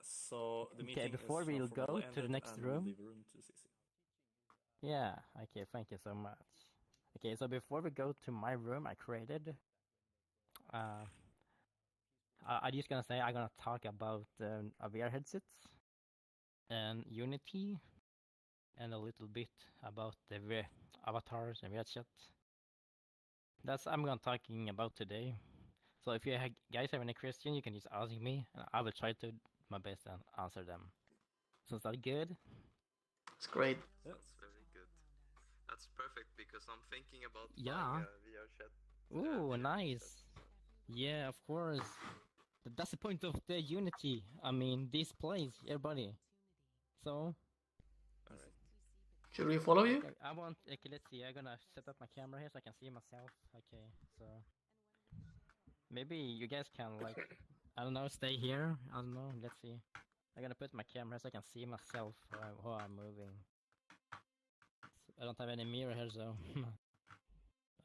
So the meeting before is we'll now go formally to the ended, next and we'll room. leave the room to CC. Yeah, okay, thank you so much. Okay, so before we go to my room I created, I'm just gonna say I'm gonna talk about VR headsets and Unity and a little bit about the avatars and VRChat. That's I'm gonna talking about today. So if you guys have any question, you can just ask me, and I will try to my best and answer them. So is that good? It's great. That's very good. That's perfect because I'm thinking about Yeah. buying a VRChat. Ooh, VR nice. headset, so. Yeah, of course. That's the point of the Unity. I mean, this plays everybody. So. Alright. Should we follow you? Okay, okay, let's see. I'm gonna set up my camera here so I can see myself. Okay, so maybe you guys can like, I don't know, stay here. I don't know. Let's see. I'm gonna put my camera so I can see myself while I'm moving. I don't have any mirror here, so.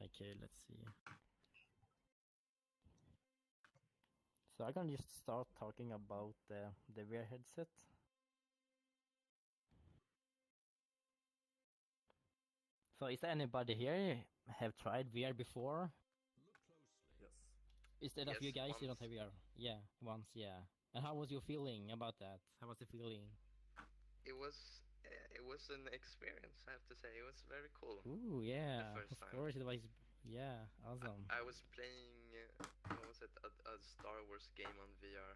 Okay, let's see. So I'm gonna just start talking about the VR headset. So is there anybody here have tried VR before? Yes. Instead of you guys, Once. you don't have VR. Yeah, once, yeah. And how was your feeling about that? How was the feeling? It was an experience, I have to say. It was very cool. Ooh, yeah. The first Of time. course, it was. Yeah, awesome. I was playing, what was it, a Star Wars game on VR.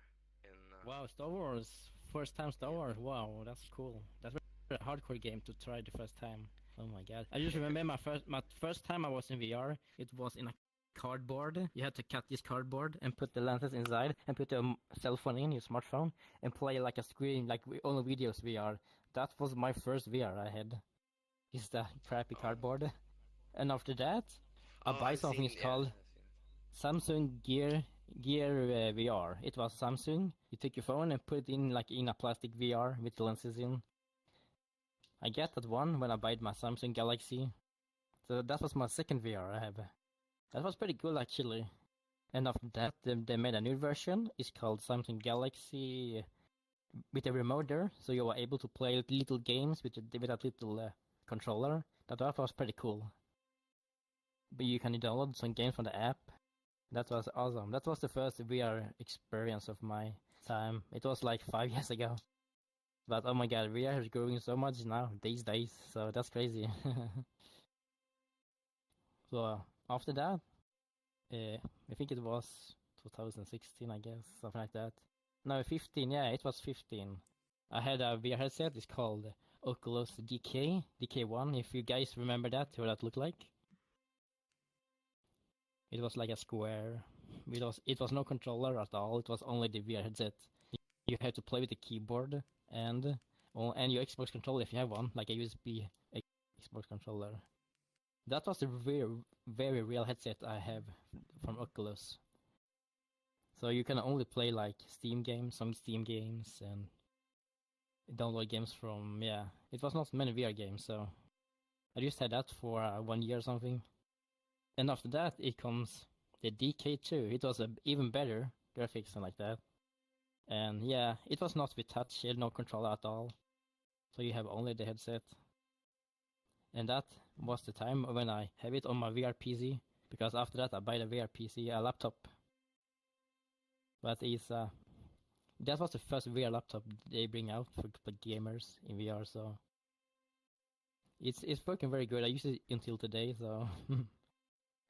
Wow, Star Wars. First time Star Wars. Wow, that's cool. That's a hardcore game to try the first time. Oh my god. I just remember my first time I was in VR, it was in a cardboard. You had to cut this cardboard and put the lenses inside and put your cell phone in, your smartphone, and play like a screen, like only videos VR. That was my first VR I had. Is the crappy cardboard. And after that, I buy something called Samsung Gear VR. It was Samsung. You take your phone and put it in like in a plastic VR with the lenses in. I get that one when I bought my Samsung Galaxy. So that was my second VR I have. That was pretty cool actually. And after that, they made a new version. It's called Samsung Galaxy with a remote there, so you were able to play little games with a little controller. That was pretty cool. But you can download some games from the app. That was awesome. That was the first VR experience of my time. It was like 5 years ago. But oh my god, VR is growing so much now these days, so that's crazy. So after that, I think it was 2016, I guess, something like that. No, 15, yeah, it was 15. I had a VR headset, it's called Oculus DK1, if you guys remember that, what that looked like. It was like a square. It was no controller at all, it was only the VR headset. You had to play with the keyboard and your Xbox controller if you have one, like a USB Xbox controller. That was a very, very real headset I have from Oculus. So you can only play like some Steam games, and download games from, yeah. It was not many VR games, so I just had that for 1 year or something. And after that, it comes the DK2. It was even better graphics and like that. And yeah, it was not with touch, it had no controller at all. So you have only the headset. And that was the time when I have it on my VR PC, because after that I buy the VR PC, a laptop. But that was the first VR laptop they bring out for gamers in VR, so it's working very good. I use it until today, so.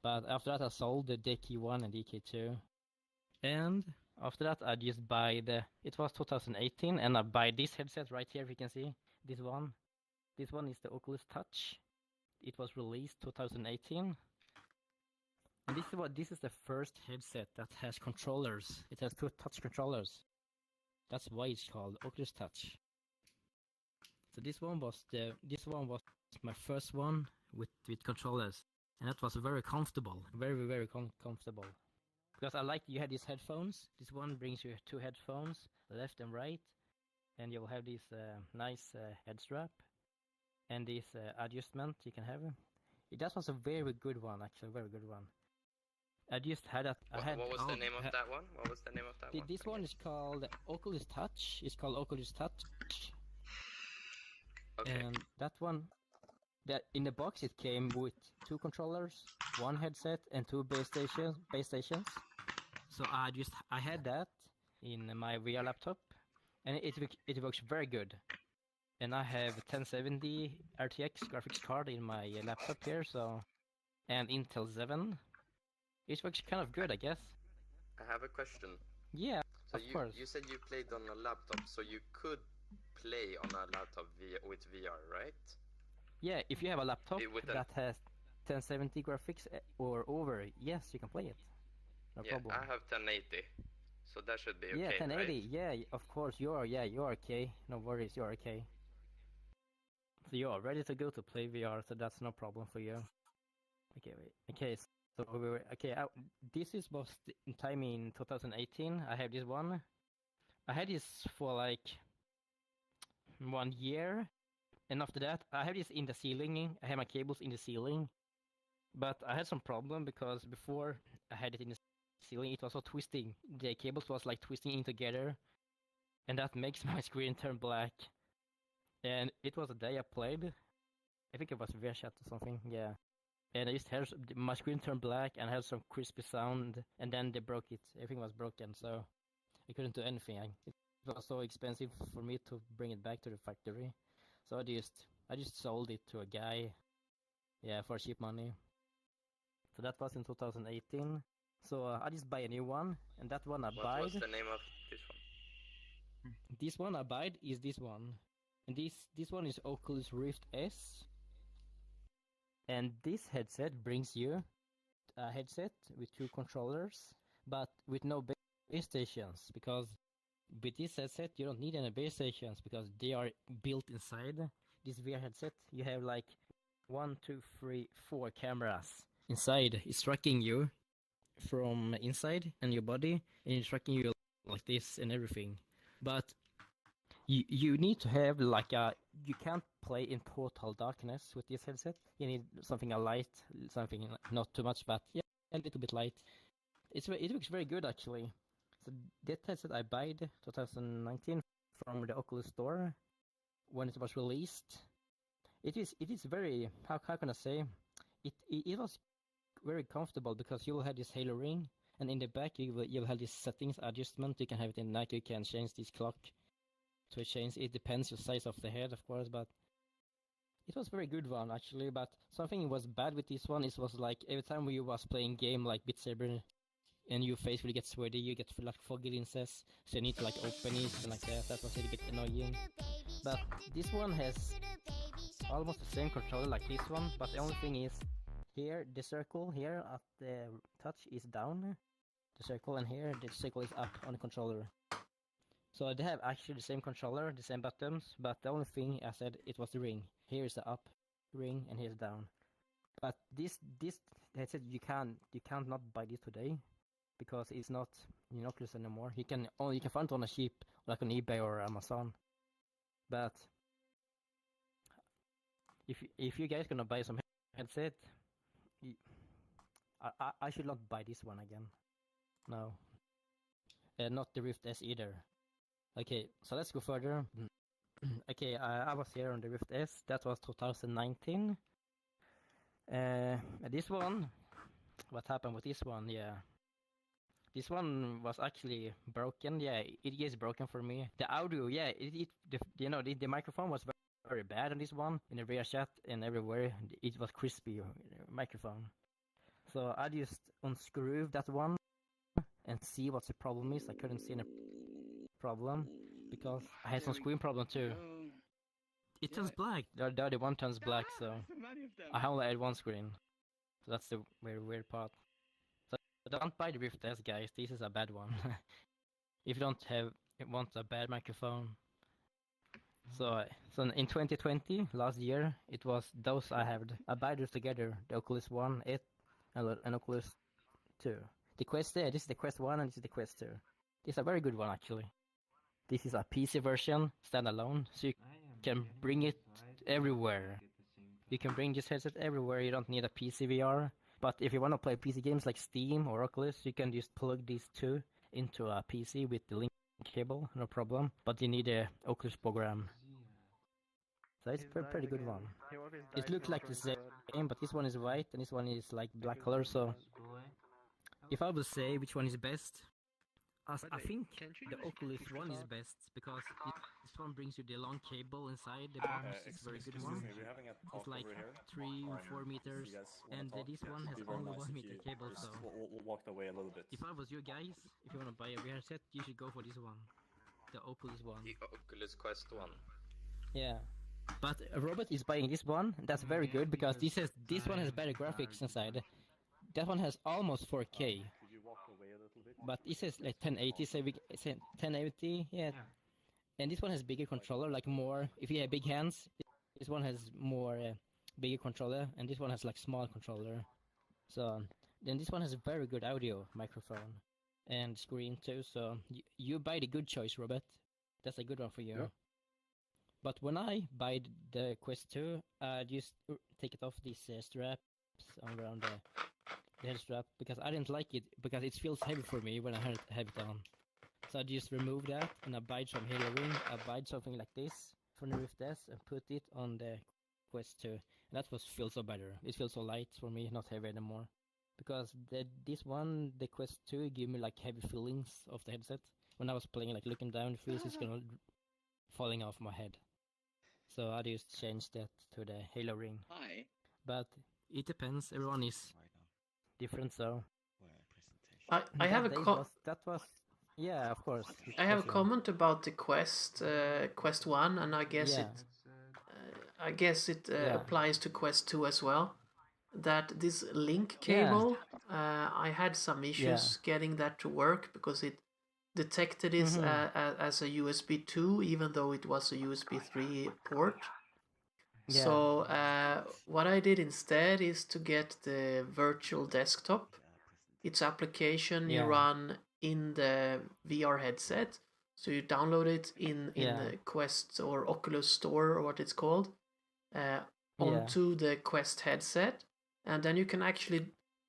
But after that I sold the DK1 and DK2. And after that I just buy it was 2018, and I buy this headset right here, if you can see, this one. This one is the Oculus Touch. It was released 2018. And this is the first headset that has controllers. It has 2 touch controllers. That's why it's called Oculus Touch. So this one was my first one with controllers, and that was very comfortable, very comfortable. Because I like you have these headphones. This one brings you 2 headphones, left and right, and you'll have this nice head strap, and this adjustment you can have. That was a very good one, actually, very good one. I just had that. What was the name of that one? What was the name of that one? This one is called Oculus Touch. It's called Oculus Touch. Okay. And that one, that in the box it came with 2 controllers, 1 headset, and 2 base stations. So I had that in my VR laptop, and it works very good. And I have 1070 RTX graphics card in my laptop here, so, and Intel 7. It works kind of good, I guess. I have a question. Yeah, So of course. you said you played on a laptop, so you could play on a laptop with VR, right? Yeah, if you have a laptop With that has 1070 graphics or over, yes, you can play it. No yeah, problem. I have 1080, so that should be okay. Yeah, 1080. Right? Yeah, of course you're okay. No worries, you're okay. So you're ready to go to play VR, so that's no problem for you. Okay, wait. Okay, so this was in time in 2018. I have this one. I had this for like 1 year, and after that, I have this in the ceiling. I have my cables in the ceiling, but I had some problem because before I had it in the ceiling, it was also twisting. The cables was like twisting in together, and that makes my screen turn black. And it was a day I played. I think it was VRChat or something, yeah. And I just heard my screen turn black and I had some crispy sound, and then they broke it. Everything was broken, so I couldn't do anything. It was so expensive for me to bring it back to the factory, so I just sold it to a guy, yeah, for cheap money. So that was in 2018. So I just buy a new one, and that one I What buyed. was the name of this one? This one I buyed is this one, and this one is Oculus Rift S. And this headset brings you a headset with 2 controllers, but with no base stations, because with this headset you don't need any base stations because they are built inside this VR headset. You have like 1, 2, 3, 4 cameras inside. It's tracking you from inside and your body, and it's tracking you like this and everything. But you need to have like you can't play in total darkness with this headset. You need something a light, something not too much, but yeah, a little bit light. It looks very good actually. So that headset I bought 2019 from the Oculus store when it was released. It is very, how can I say, it was very comfortable because you will have this halo ring, and in the back you will have this settings adjustment. You can have it in night. You can change this clock to change. It depends your size of the head, of course, but it was very good one actually. But something was bad with this one. It was like every time you was playing game like Beat Saber, and your face will get sweaty, you get like foggy lenses, so you need to like open it and like that. That was a little bit annoying. But this one has almost the same controller like this one, but the only thing is here the circle here at the touch is down, the circle, and here the circle is up on the controller. So they have actually the same controller, the same buttons, but the only thing I said it was the ring. Here is the up ring and here's down. But this headset you can't not buy this today because it's not in Oculus anymore. You can find it on a cheap like on eBay or Amazon. But if you guys gonna buy some headset, I should not buy this one again. No, not the Rift S either. Okay, so let's go further. Okay, I was here on the Rift S. That was 2019. This one, what happened with this one? Yeah, this one was actually broken. Yeah, it is broken for me. The audio, yeah, the microphone was very bad on this one. In the VRChat and everywhere, it was crispy microphone. So I just unscrewed that one and see what the problem is. I couldn't see any problem because I had some screen problem too. It turns black. The other one turns black, so I only had one screen. So that's the very weird part. So don't buy the Rift S, guys. This is a bad one. If you don't want a bad microphone. So in 2020, last year, it was those I had. I bought those together. The Oculus One, and Oculus 2. The Quest, this is the Quest 1 and this is the Quest 2. This is a very good one actually. This is a PC version, standalone, so you can bring it everywhere. You can bring this headset everywhere. You don't need a PC VR. But if you want to play PC games like Steam or Oculus, you can just plug these two into a PC with the link cable, no problem. But you need a Oculus program. So it's a pretty good one. It looks like the same, but this one is white and this one is like black color. So if I would say which one is best, I think the Oculus one is best because this one brings you the long cable inside the box. It's a very good one. We're having a talk It's like over here. 3 or 4 meters, You guys wanna and talk? this one has It'd be very only nice 1 if meter you cable. just So walked away a little bit. if I was you guys, if you want to buy a VR set, you should go for this one, the Oculus one. The Oculus Quest 1. Yeah. But Robert is buying this one. That's very good because this one has better graphics inside. That one has almost 4K. Could you walk away a little bit? But it says like 1080, so we say 1080, yeah. And this one has bigger controller, like more. If you have big hands, this one has more bigger controller, and this one has like small controller. So then this one has a very good audio microphone and screen too. So you buy the good choice, Robert. That's a good one for you. Yeah. But when I buy the Quest 2, I just take it off these straps around the head strap because I didn't like it because it feels heavy for me when I have it on. So I just remove that and I buy some Halo Ring. I buy something like this from the Rift S and put it on the Quest 2. And that feels so better. It feels so light for me, not heavy anymore. Because this one, the Quest 2, give me like heavy feelings of the headset. When I was playing, like looking down, it feels it's gonna falling off my head. So I just changed that to the Halo Ring. Hi. But it depends. Everyone is different, so. I have a that was yeah, of course. I have a comment about the Quest Quest 1, and I guess it applies to Quest 2 as well. That this link cable, I had some issues getting that to work because it detected it as a USB 2, even though it was a USB 3 port. Yeah. So what I did instead is to get the virtual desktop. Its application you run in the VR headset. So you download it in the Quest or Oculus Store or what it's called onto the Quest headset. And then you can actually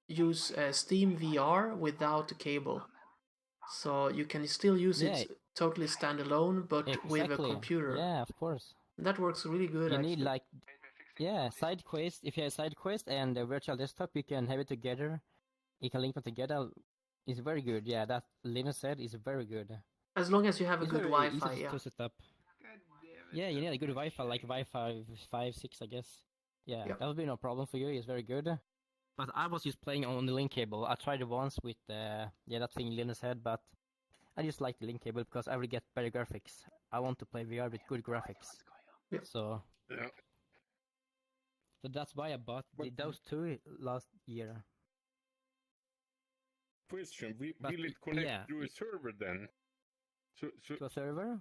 use Steam VR without the cable. So you can still use it totally standalone, but with a computer. Yeah, of course. That works really good. You need like, side quest. If you have side quest and the virtual desktop, you can have it together. You can link them together. It's very good. Yeah, that Linus said is very good. As long as you have a good Wi-Fi, easy to set up. Yeah, you need a good Wi-Fi, like Wi-Fi 5, 6, I guess. Yeah, that would be no problem for you. It's very good. But I was just playing on the link cable. I tried it once with that thing Linus had, but I just like the link cable because I will get better graphics. I want to play VR with good graphics. Yeah. So that's why I bought those two last year. Question: will it connect to a server then? So to a server?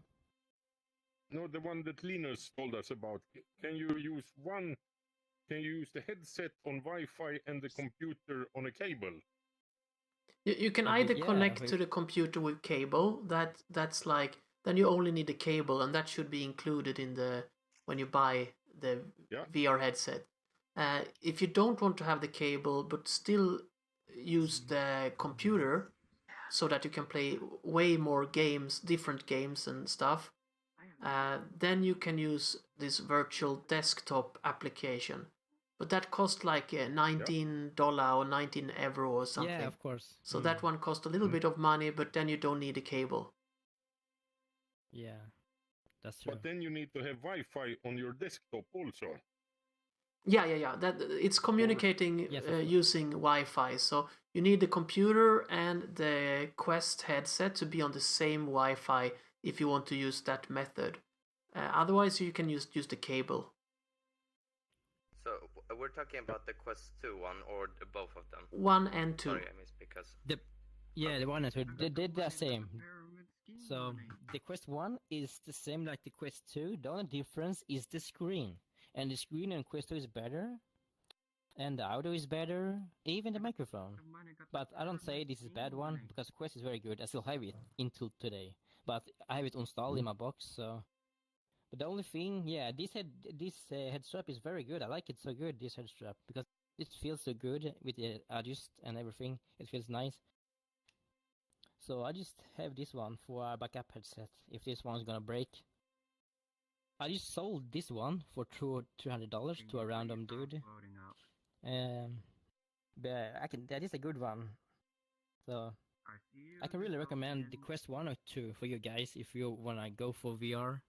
No, the one that Linus told us about. Can you use the headset on Wi-Fi and the computer on a cable? You can either connect to the computer with cable. That's like, then you only need the cable, and that should be included in when you buy the VR headset. If you don't want to have the cable but still use the computer so that you can play way more games, different games and stuff, then you can use this virtual desktop application. But that costs like $19 or 19 euro or something. Yeah, of course. So that one costs a little bit of money, but then you don't need a cable. Yeah, that's true. But then you need to have Wi-Fi on your desktop also. Yeah. That it's communicating using Wi-Fi. So you need the computer and the Quest headset to be on the same Wi-Fi if you want to use that method. Otherwise, you can use the cable. So we're talking about the Quest 2 one or both of them? 1 and 2. Sorry, I missed because... The 1 and 2, they did the same. So the Quest 1 is the same like the Quest 2. The only difference is the screen. And the screen on Quest 2 is better. And the audio is better. Even the microphone. But I don't say this is a bad one because Quest is very good. I still have it until today. But I have it installed in my box, so... But the only thing, this head strap is very good. I like it so good, this head strap, because it feels so good with the adjust and everything. It feels nice. So I just have this one for a backup headset if this one's gonna break. I just sold this one for $200 to a random dude. But that is a good one. So I can really recommend the Quest 1 or 2 for you guys if you wanna go for VR.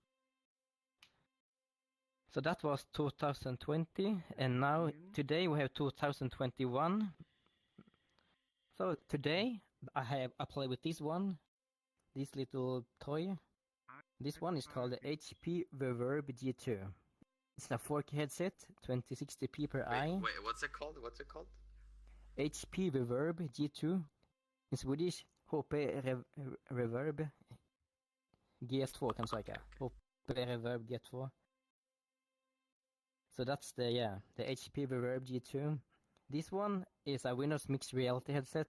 So that was 2020, and now today we have 2021. So today I play with this one, this little toy. This one is called the HP Reverb G2. It's a 4K headset, 2060p per eye. Wait, what's it called? What's it called? HP Reverb G2. In Swedish, HP Reverb GS2 kan man säga. HP Reverb G2. So that's the HP Reverb G2. This one is a Windows Mixed Reality headset.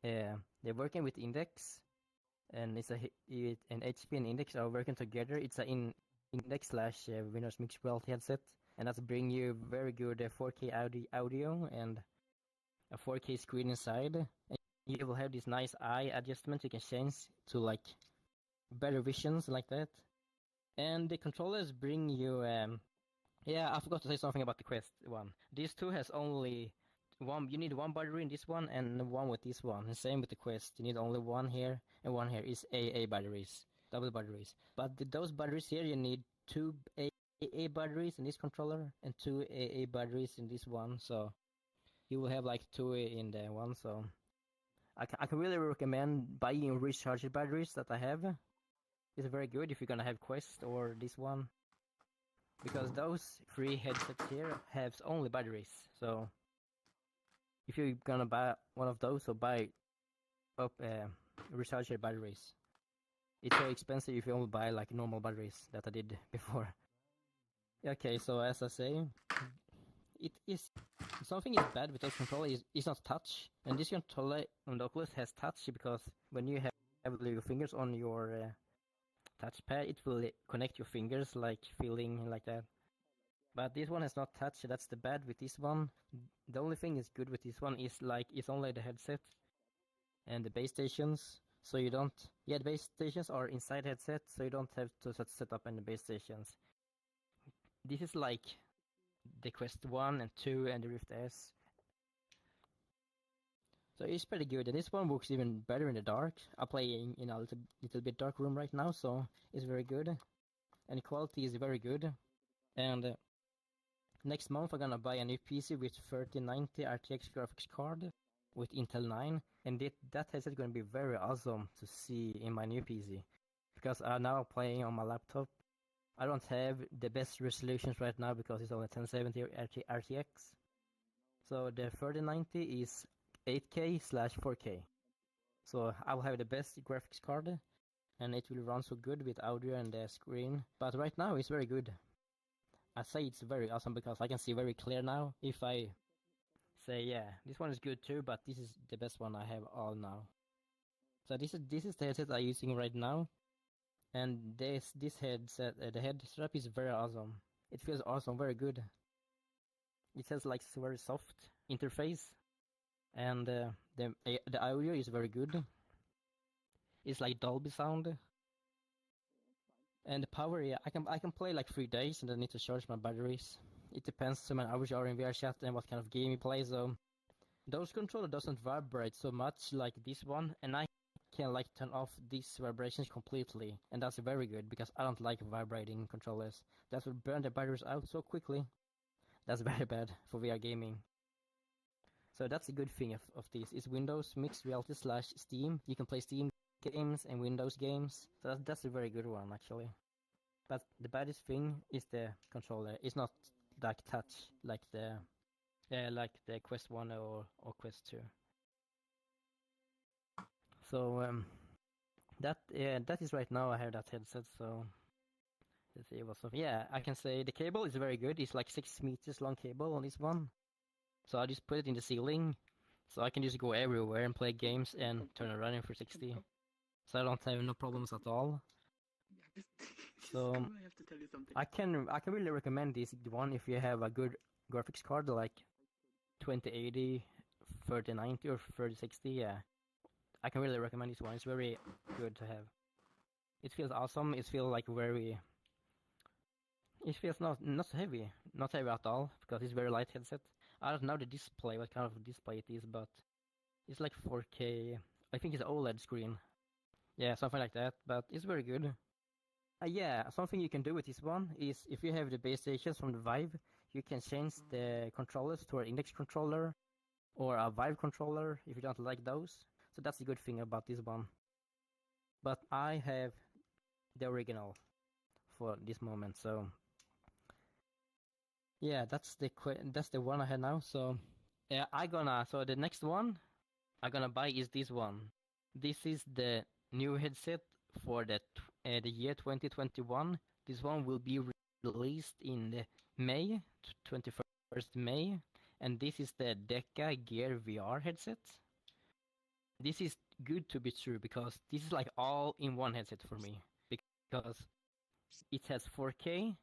They're working with Index, and it's and HP and Index are working together. It's a Index / Windows Mixed Reality headset, and that's bring you very good 4K audio and a 4K screen inside. And you will have this nice eye adjustment you can change to like better visions like that. And the controllers bring you I forgot to say something about the Quest one. These two has only one. You need one battery in this one and one with this one. And same with the Quest. You need only one here and one here is AA batteries, double batteries. But those batteries here, you need two AA batteries in this controller and two AA batteries in this one. So you will have like two in the one. So I can really recommend buying rechargeable batteries that I have. It's very good if you're gonna have Quest or this one. Because those three headsets here have only batteries, so if you're gonna buy one of those, so buy up rechargeable batteries. It's very expensive if you only buy like normal batteries that I did before. Okay, so as I say, it is something is bad with this controller is not touch, and this controller on the Oculus has touch because when you have your fingers on your touchpad, it will connect your fingers like feeling like that. But this one has not touch, that's the bad with this one. The only thing is good with this one is like it's only the headset and the base stations. So you don't the base stations are inside headset, so you don't have to set up any base stations. This is like the Quest 1 and 2 and the Rift S. So it's pretty good, and this one works even better in the dark. I'm playing in a little bit dark room right now, so it's very good. And the quality is very good. And next month I'm gonna buy a new PC with 3090 RTX graphics card with Intel 9. And that headset is gonna be very awesome to see in my new PC. Because I'm now playing on my laptop. I don't have the best resolutions right now because it's only 1070 RTX. So the 3090 is 8K/4K. So I will have the best graphics card and it will run so good with audio and the screen. But right now it's very good. I say it's very awesome because I can see very clear now. If I say this one is good too, but this is the best one I have all now. So this is the headset I'm using right now. And this headset, the head strap is very awesome. It feels awesome, very good. It has like very soft interface. And the audio is very good. It's like Dolby sound. And the power, I can play like 3 days and I need to charge my batteries. It depends how many hours you are in VRChat and what kind of game you play. So those controller doesn't vibrate so much like this one, and I can like turn off these vibrations completely, and that's very good because I don't like vibrating controllers. That will burn the batteries out so quickly. That's very bad for VR gaming. So that's a good thing of this. It's Windows Mixed Reality / Steam. You can play Steam games and Windows games. So that's a very good one actually. But the baddest thing is the controller. It's not like touch like the Quest 1 or Quest 2. So that is right now I have that headset. So let's see what's up. Yeah, I can say the cable is very good. It's like 6 meters long cable on this one. So I just put it in the ceiling, so I can just go everywhere and play games and turn it running for 60. So I don't have no problems at all. So I have to tell you something. I can really recommend this one if you have a good graphics card. Like 2080, 3090, or 3060. Yeah, I can really recommend this one. It's very good to have. It feels awesome. It feels like very. It feels not heavy, not heavy at all, because it's very light headset. I don't know the display, what kind of display it is, but it's like 4K. I think it's OLED screen. Yeah, something like that, but it's very good. Yeah, something you can do with this one is if you have the base stations from the Vive, you can change the controllers to an index controller or a Vive controller if you don't like those. So that's a good thing about this one. But I have the original for this moment, so yeah, that's the one I have now. So yeah, so the next one I'm gonna buy is this one. This is the new headset for the year 2021. This one will be released in the May, 21st May, and this is the Deca Gear VR headset. This is good to be true because this is like all in one headset for me, because it has 4K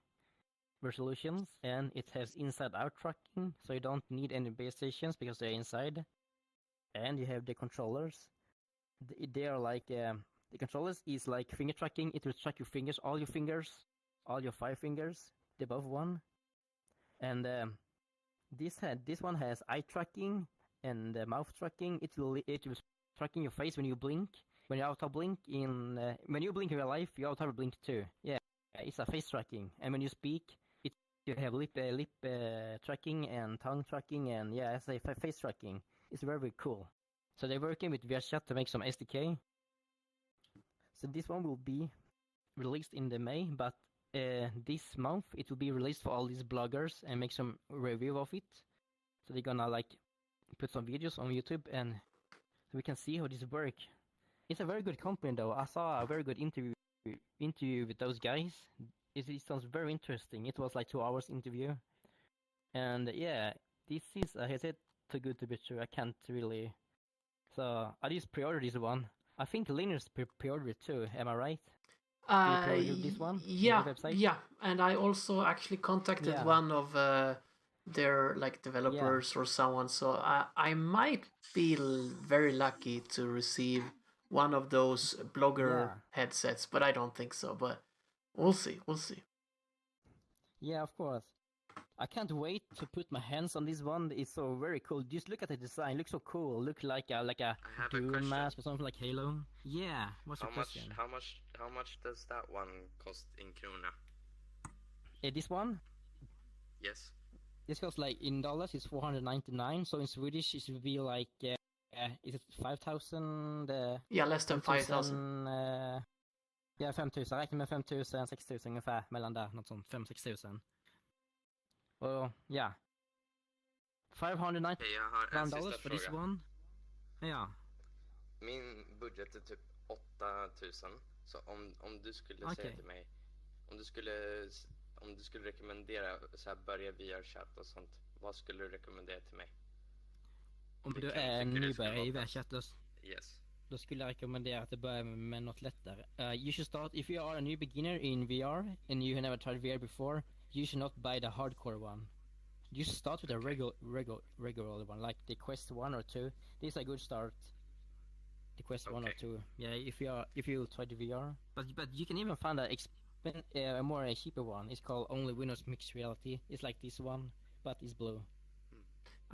resolutions and it has inside-out tracking, so you don't need any base stations because they're inside, and you have the controllers. They are like the controllers is like finger tracking. It will track your fingers, all your 5 fingers, the above one. And this one has eye tracking and mouth tracking. It will tracking your face when you blink. When you auto blink when you blink in real life, you auto blink too. Yeah, it's a face tracking. And when you speak, you have lip tracking and tongue tracking, and yeah, it's a face tracking. It's very, very cool. So they're working with VRChat to make some SDK. So this one will be released in the May, but this month it will be released for all these bloggers and make some review of it. So they're gonna like put some videos on YouTube, and so we can see how this works. It's a very good company though. I saw a very good interview with those guys. It sounds very interesting. It was like 2 hours interview, and yeah, this is a headset too good to be true. I can't really. So I just pre-ordered this one. I think Linus pre-ordered it too. Am I right? This one? Yeah, on the website? yeah, and I also actually contacted one of their like developers or someone. So I might feel very lucky to receive one of those blogger headsets, but I don't think so. But we'll see. We'll see. Yeah, of course. I can't wait to put my hands on this one. It's so very cool. Just look at the design. It looks so cool. Look like a Doom mask or something like Halo. Yeah. What's your question? How much does that one cost in krona? This one? Yes. This costs like in dollars. It's 499. So in Swedish it would be like is it 5,000? Yeah, less than 5,000. Ja, 5,000. Räkna med 5,000, 6,000 ungefär. Mellan där. Något sånt. 5-6 tusen. Och ja. $590 for this one. Ja. Min budget är typ 8,000. Så om du skulle säga till mig, om du skulle rekommendera så här börja VRChat och sånt, vad skulle du rekommendera till mig? Om du är nybörjare i VRChat yes. Då skulle jag rekommendera att du börjar med något lättare. You should start, if you are a new beginner in VR and you have never tried VR before, you should not buy the hardcore one. You should start with a regular one, like the Quest 1 or 2. This is a good start. The Quest 1 or 2. Yeah, if you try the VR. But you can even find a more cheaper one. It's called Only Windows Mixed Reality. It's like this one, but it's blue.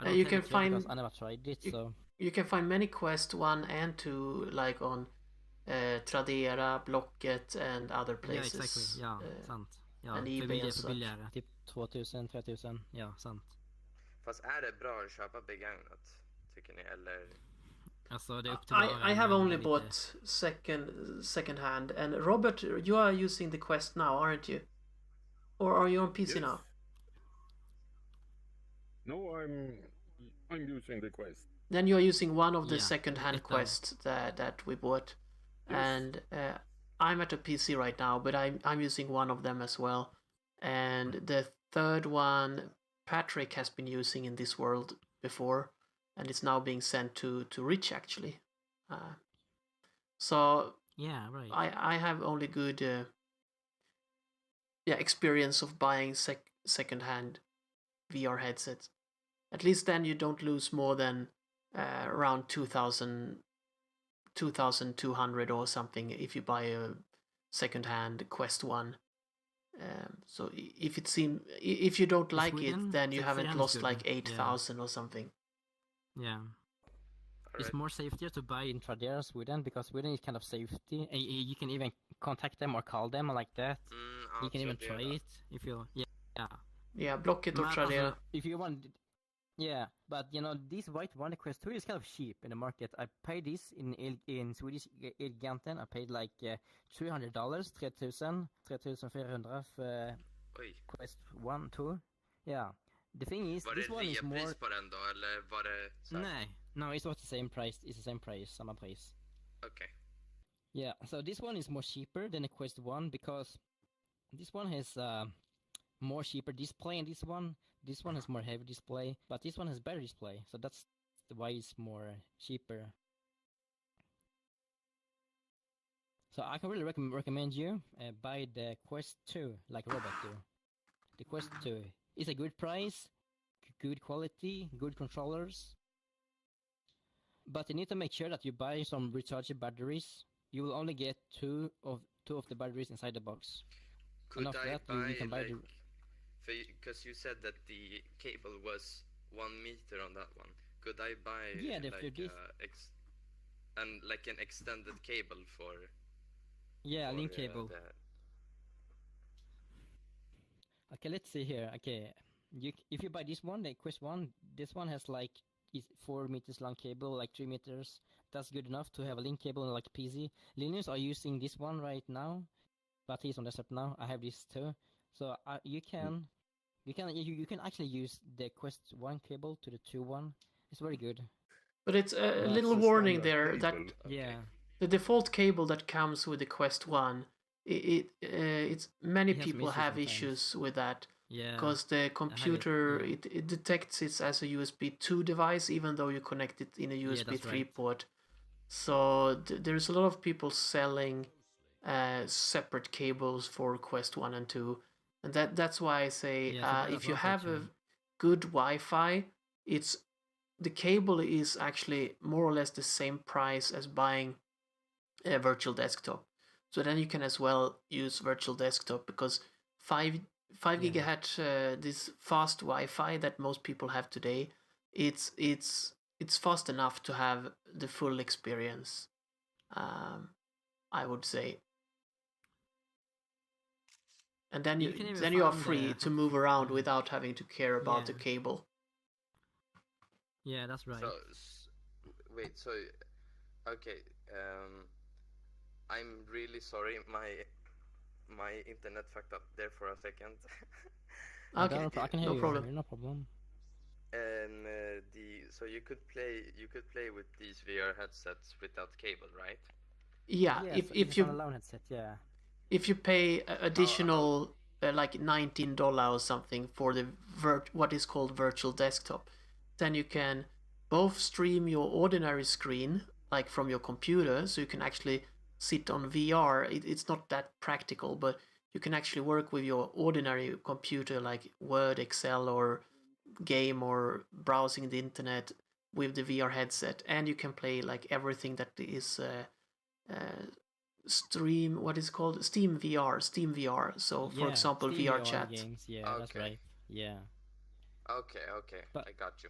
You can find because I never tried it, so you can find many Quest 1 and 2 like on Tradera, Blocket and other places. Yeah, exactly. Ja, sant. Ja, and eBay and such. Billigare. Typ 2,000, 3,000. Ja, sant. Fast är det bra att köpa begagnat, tycker ni, eller? Alltså, det är upp till I have only bought second hand, and Robert, you are using the Quest now, aren't you? Or are you on PC now? No, I'm using the Quest. Then you are using one of the second-hand Quests that we bought, and I'm at a PC right now, but I'm using one of them as well. And the third one, Patrick has been using in this world before, and it's now being sent to Rich actually. So yeah, right. I have only good experience of buying second-hand VR headsets. At least then you don't lose more than around 2,200 or something if you buy a second-hand Quest 1. So if you don't like Sweden, it, then you haven't 300 lost good. like 8,000 or something. Yeah. It's more safer to buy in Tradera Sweden because Sweden is kind of safety. And you can even contact them or call them like that. You can even try it if you Yeah, Blocket or Tradera. If you want, yeah. But this white one Quest 2 is kind of cheap in the market. I paid this in Swedish Elgiganten. I paid like $300, 3,400 for Quest 1, 2. Yeah. The thing is, this one is more... Var det reapris på den då, eller var det så här? Nej, no, it's not the same price. It's the same price, samma pris. Okay. Yeah, so this one is more cheaper than the Quest 1 because this one has more cheaper display and this one has more heavy display, but this one has better display, so that's why it's more cheaper. So I can really recommend you buy the Quest 2 like Robert do. The Quest 2 is a good price, good quality, good controllers, but you need to make sure that you buy some rechargeable batteries. You will only get two of the batteries inside the box. Could After I that, buy, you can buy because you said that the cable was 1 meter on that one. Could I buy like an extended cable for? Yeah, link cable. Okay, let's see here. Okay, if you buy this one, the Quest 1, this one has like 4 meters long cable, like 3 meters. That's good enough to have a link cable like PC. Linus are using this one right now, but he's on desktop now. I have this too, so you can actually use the Quest 1 cable to the 2 one. It's very good. But it's a little warning there that the default cable that comes with the Quest 1, it's many people have issues with that. Yeah. Because the computer it detects it as a USB 2 device, even though you connect it in a USB 3 port. So there's a lot of people selling separate cables for Quest 1 and 2, and that's why I say if you have a good Wi-Fi, the cable is actually more or less the same price as buying a virtual desktop. So then you can as well use virtual desktop because 5 gigahertz this fast Wi-Fi that most people have today, it's fast enough to have the full experience. I would say. And then you are free to move around without having to care about the cable. Yeah, that's right. So okay, I'm really sorry. My internet fucked up there for a second. Okay, I can hear no you. problem. No problem. And so you could play with these VR headsets without cable, right? Yeah, if you alone headset, if you pay additional like $19 or something for the what is called virtual desktop, then you can both stream your ordinary screen like from your computer, so you can actually sit on VR. It's not that practical, but you can actually work with your ordinary computer like Word, Excel, or game, or browsing the internet with the VR headset, and you can play like everything that is Steam VR. So for example, Steam VRChat. Games, that's right. Yeah. Okay, I got you.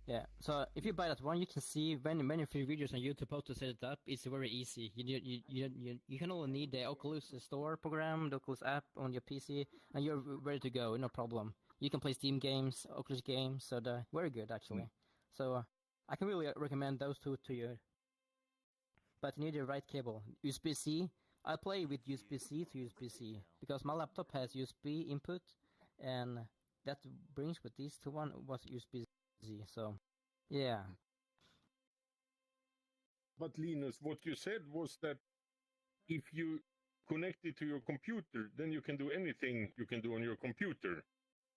Yeah, so if you buy that one, you can see many free videos on YouTube how to set it up. It's very easy. You can only need the Oculus Store program, the Oculus app on your PC, and you're ready to go. No problem. You can play Steam games, Oculus games, so they're very good actually. So I can really recommend those two to you. But you need the right cable. USB-C. I play with USB-C to USB-C because my laptop has USB input, and that brings with these two one was USB-C. So, yeah. But Linus, what you said was that if you connect it to your computer, then you can do anything you can do on your computer.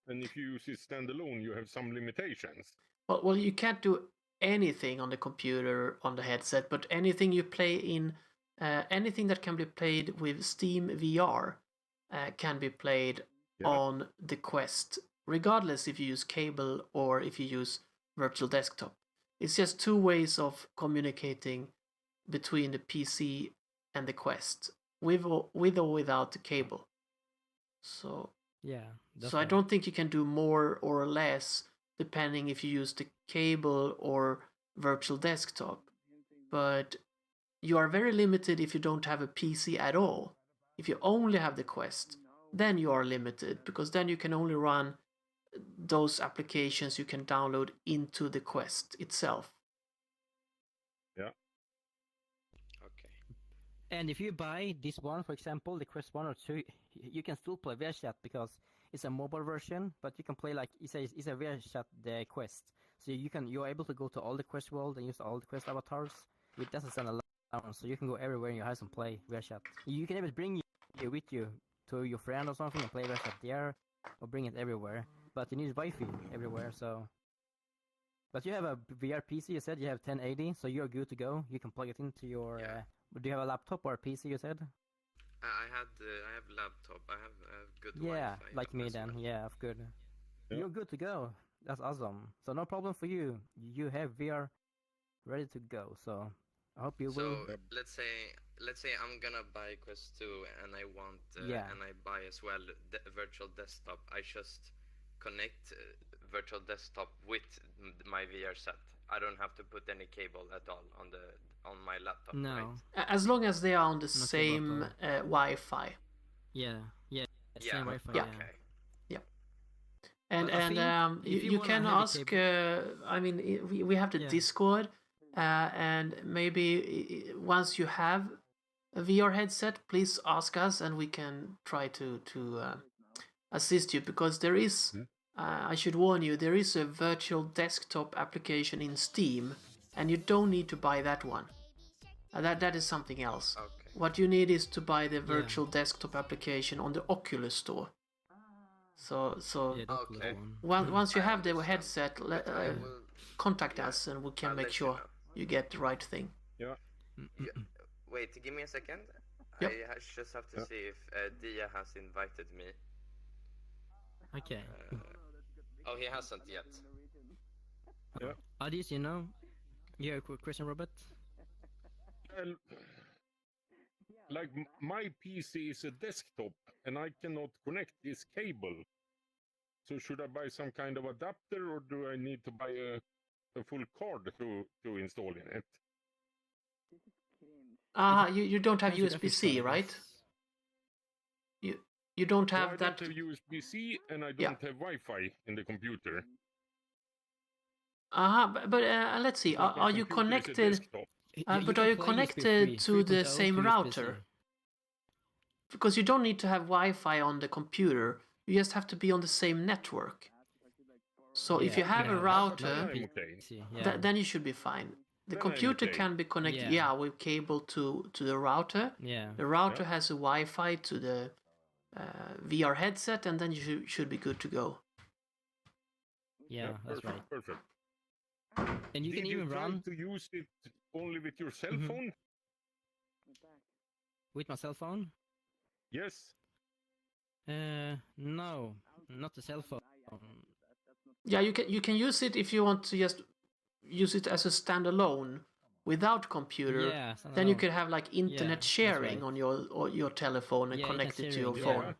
And if you use it standalone, you have some limitations. Well, you can't do anything on the computer on the headset, but anything you play in, anything that can be played with Steam VR can be played on the Quest regardless if you use cable or if you use virtual desktop. It's just two ways of communicating between the PC and the Quest, with or without the cable. So Yeah. I don't think you can do more or less depending if you use the cable or virtual desktop. But you are very limited if you don't have a PC at all. If you only have the Quest, then you are limited, because then you can only run those applications you can download into the Quest itself. Yeah. Okay. And if you buy this one, for example, the Quest 1 or 2, you can still play VRChat because it's a mobile version, but you can play like it's a VRChat the Quest. So you're able to go to all the Quest world and use all the Quest avatars. It doesn't stand alone, so you can go everywhere in your house and play VRChat. You can even bring it with you to your friend or something and play VRChat there, or bring it everywhere. But you need Wi-Fi everywhere, so. But you have a VR PC. You said you have 1080, so you're good to go. You can plug it into your. Yeah. Do you have a laptop or a PC? You said. I have laptop. I have good Yeah, Wi-Fi like me as then. well. Yeah, good. Yeah. You're good to go. That's awesome. So no problem for you. You have VR ready to go. So I hope you will. So let's say I'm gonna buy Quest 2 and I want Yeah. and I buy as well the virtual desktop. I just connect virtual desktop with my VR set. I don't have to put any cable at all on my laptop. No. Right? As long as they are on the cable same at Wi-Fi. Yeah. Yeah. Same Wi-Fi. Yeah. Okay. And But I think if you you wanna can have a ask. I mean, we have the Yeah. Discord, and maybe once you have a VR headset, please ask us, and we can try to assist you, because there is. I should warn you, there is a virtual desktop application in Steam, and you don't need to buy that one. That is something else. Okay. What you need is to buy the virtual desktop application on the Oculus Store. So Yeah, the Oculus Okay. one. once you I have the understand. headset, But I will contact us and we can I'll make let you sure know. you get the right thing. Yeah. Wait, give me a second. Yep. I just have to see if Dia has invited me. Okay. Oh, he hasn't yet. Yeah. Adis, you have a question, Robert? Well, like my PC is a desktop and I cannot connect this cable. So should I buy some kind of adapter, or do I need to buy a full card to install in it? You don't have Depends your graphics USB-C, card, I right? guess. You don't No, have I that. don't have USB-C and I Yeah. don't have Wi-Fi in the computer. But let's see. Because my Are you computer is a connected? desktop. Yeah, But can are you play connected USB-3, to the 3.0 same to router? USB-C. Because you don't need to have Wi-Fi on the computer. You just have to be on the same network. So if Yeah, you have a yeah, router, Then PC, I'm okay. yeah. then you should be fine. The Then I'm computer okay. can be connected, Yeah. with cable to the router. Yeah. The router has a Wi-Fi to the VR headset, and then you should be good to go. Yeah, that's perfect, right. Perfect. And you Did can you even try run to use it only with your cell Mhm. phone? with my cell phone. Yes. No, not the cell phone. Yeah, you can use it if you want to just use it as a standalone without computer. Yeah, Then you standalone. could have like internet that's sharing right. on your telephone and Yeah, connect it to sharing, your yeah. phone.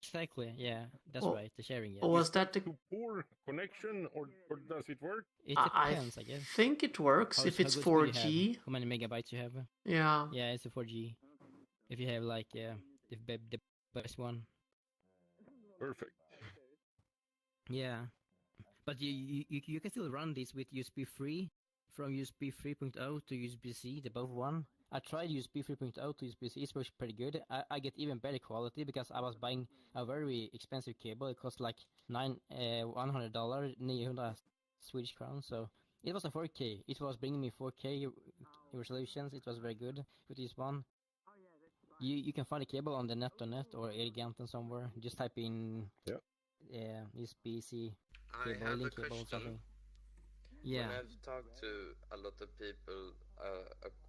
Exactly. Yeah, that's Or- right. The sharing. Yeah. Or was that the? Too poor connection, or does it work? It I depends, I guess. think it works if it's how good speed you 4G. have, how many megabytes you have. Yeah. Yeah, it's a 4G. If you have like the best one. Perfect. Yeah, but you can still run this with USB 3 from USB 3.0 to USB-C, the both one. I tried USB 3.0 to USB-C, it works pretty good. I get even better quality because I was buying a very expensive cable. It cost like $100, 900 Swedish crowns. So it was a 4K. It was bringing me 4K resolutions. It was very good with this one. You can find a cable on the net.net or Eriganten somewhere. Just type in USB-C I cable, have a link cable, question. something. Yeah. When I've talked to a lot of people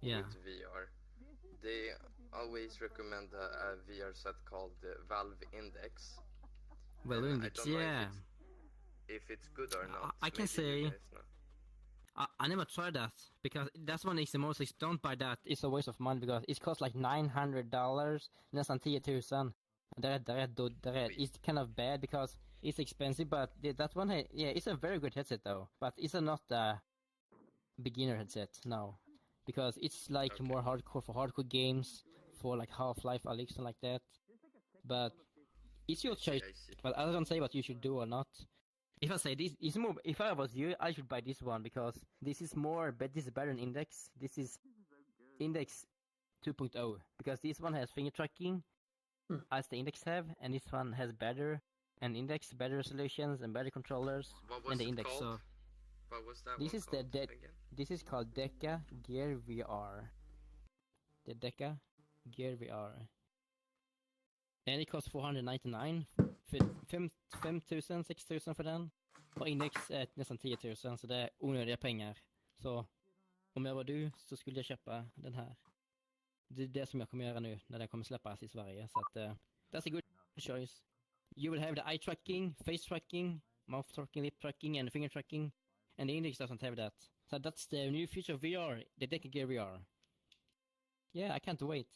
Yeah. with VR, they always recommend a VR set called Valve Index. Well, And I Index, don't know if yeah. if it's good or not. I can maybe you say guys know. I never tried that because that one is the most. Don't buy that. It's a waste of money because it costs like $900, nästan 10,000. It's kind of bad because it's expensive, but that one, yeah, it's a very good headset though. But it's not a beginner headset, no, because it's like more hardcore for hardcore games, for like Half-Life, Alyx, like that. But it's your choice. I see. But I don't say what you should do or not. If I say this is more, if I was you, I should buy this one because this is more, but this is better than Index. This is Index 2.0 because this one has finger tracking, as the Index have, and this one has better Index, better resolutions and better controllers than the Index. Called? So what was that? this one is called again? This is called Deca Gear VR. The Deca Gear VR. And it costs 499, 5,000, 6,000 för den. Och Index är nästan 10,000, så det är onödiga pengar. Så om jag var du så skulle jag köpa den här. Det är det som jag kommer göra nu när den kommer släppas i Sverige. Så att that's a good choice. You will have the eye tracking, face tracking, mouth tracking, lip tracking and finger tracking. And the Index doesn't have that. So that's the new future of VR, the Deca Gear VR. Yeah, I can't wait.